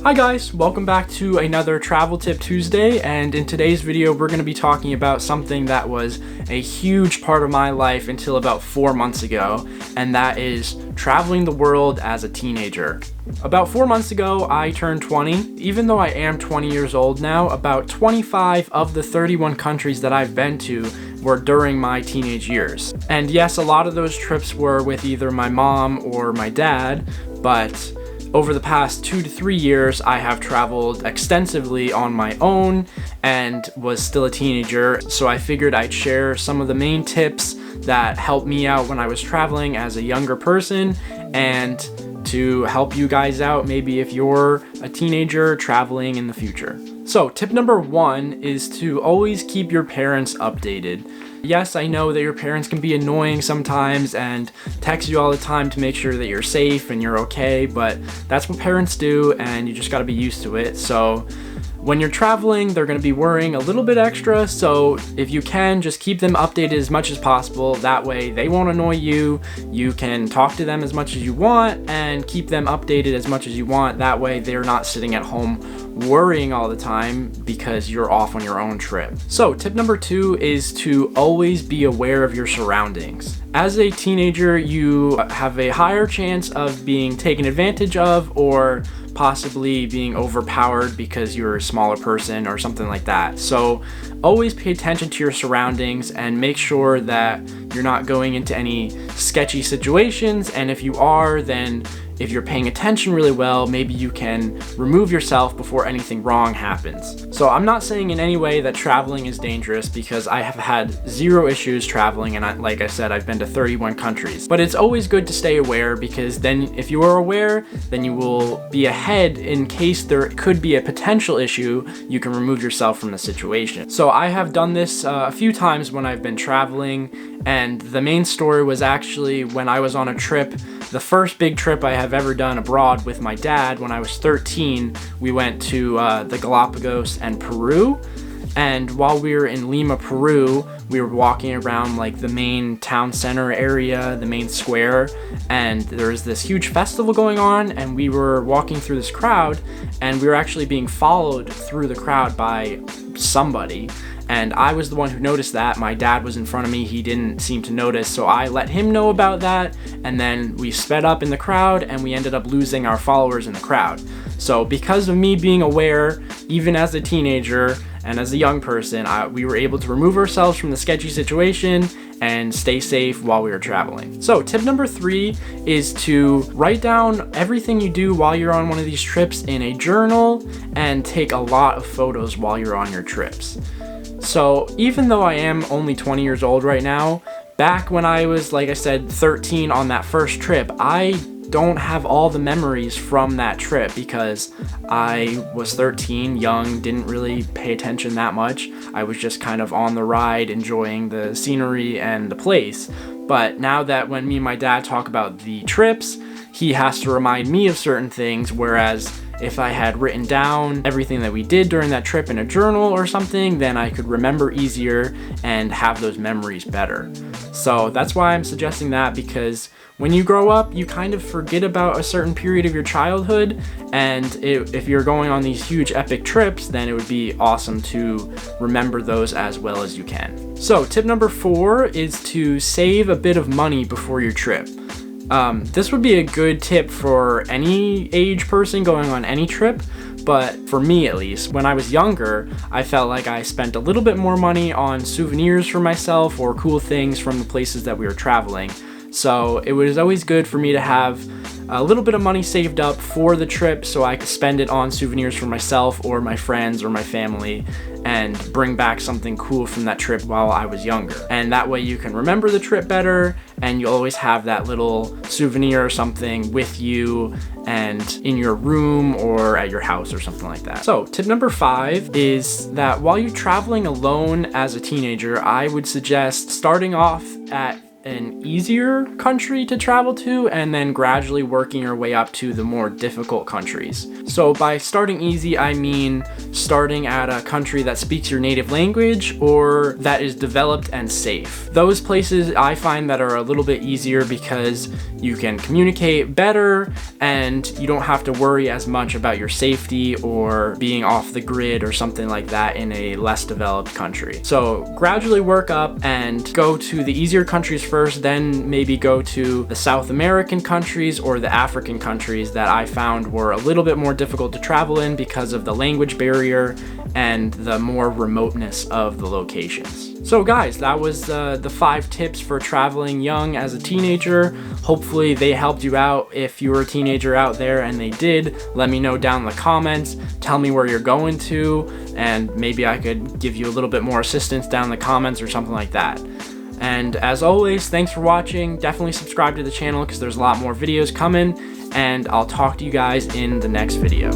Hi guys, welcome back to another Travel Tip Tuesday, and in today's video we're going to be talking about something that was a huge part of my life until about 4 months ago, and that is traveling the world as a teenager. About 4 months ago, I turned 20. Even though I am 20 years old now, about 25 of the 31 countries that I've been to were during my teenage years. And yes, a lot of those trips were with either my mom or my dad, but over the past 2 to 3 years, I have traveled extensively on my own and was still a teenager, so I figured I'd share some of the main tips that helped me out when I was traveling as a younger person, and to help you guys out maybe if you're a teenager traveling in the future. So tip number 1 is to always keep your parents updated. Yes, I know that your parents can be annoying sometimes and text you all the time to make sure that you're safe and you're okay, but that's what parents do and you just gotta be used to it. So when you're traveling, they're going to be worrying a little bit extra, so if you can, just keep them updated as much as possible. That way they won't annoy you. You can talk to them as much as you want and keep them updated as much as you want. That way they're not sitting at home worrying all the time because you're off on your own trip. So tip number 2 is to always be aware of your surroundings. As a teenager, you have a higher chance of being taken advantage of or possibly being overpowered because you're a smaller person or something like that. So always pay attention to your surroundings and make sure that you're not going into any sketchy situations, and if you are, then if you're paying attention really well, maybe you can remove yourself before anything wrong happens. So I'm not saying in any way that traveling is dangerous, because I have had 0 issues traveling, and like I said, I've been to 31 countries. But it's always good to stay aware, because then if you are aware, then you will be ahead in case there could be a potential issue. You can remove yourself from the situation. So I have done this a few times when I've been traveling, and the main story was actually when I was on a trip. The first big trip I have ever done abroad with my dad when I was 13, we went to the Galapagos and Peru. And while we were in Lima, Peru, we were walking around like the main town center area, the main square, and there was this huge festival going on, and we were walking through this crowd, and we were actually being followed through the crowd by somebody. And I was the one who noticed that. My dad was in front of me. He didn't seem to notice, so I let him know about that. And then we sped up in the crowd and we ended up losing our followers in the crowd. So because of me being aware, even as a teenager and as a young person, we were able to remove ourselves from the sketchy situation and stay safe while we were traveling. So tip number 3 is to write down everything you do while you're on one of these trips in a journal and take a lot of photos while you're on your trips. So even though I am only 20 years old right now, back when I was, like I said, 13 on that first trip, I don't have all the memories from that trip because I was 13, young, didn't really pay attention that much. I was just kind of on the ride, enjoying the scenery and the place. But now that when me and my dad talk about the trips, he has to remind me of certain things, whereas if I had written down everything that we did during that trip in a journal or something, then I could remember easier and have those memories better. So that's why I'm suggesting that, because when you grow up, you kind of forget about a certain period of your childhood, and if you're going on these huge epic trips, then it would be awesome to remember those as well as you can. So tip number 4 is to save a bit of money before your trip. This would be a good tip for any age person going on any trip, but for me at least, when I was younger, I felt like I spent a little bit more money on souvenirs for myself or cool things from the places that we were traveling. So it was always good for me to have a little bit of money saved up for the trip so I could spend it on souvenirs for myself or my friends or my family and bring back something cool from that trip while I was younger. And that way you can remember the trip better, and you'll always have that little souvenir or something with you and in your room or at your house or something like that. So tip number 5 is that while you're traveling alone as a teenager, I would suggest starting off at an easier country to travel to and then gradually working your way up to the more difficult countries. So by starting easy, I mean starting at a country that speaks your native language or that is developed and safe. Those places I find that are a little bit easier because you can communicate better and you don't have to worry as much about your safety or being off the grid or something like that in a less developed country. So gradually work up and go to the easier countries first, then maybe go to the South American countries or the African countries that I found were a little bit more difficult to travel in because of the language barrier and the more remoteness of the locations. So guys, that was the 5 tips for traveling young as a teenager. Hopefully they helped you out. If you were a teenager out there and they did, let me know down in the comments. Tell me where you're going to, and maybe I could give you a little bit more assistance down in the comments or something like that. And as always, thanks for watching. Definitely subscribe to the channel because there's a lot more videos coming, and I'll talk to you guys in the next video.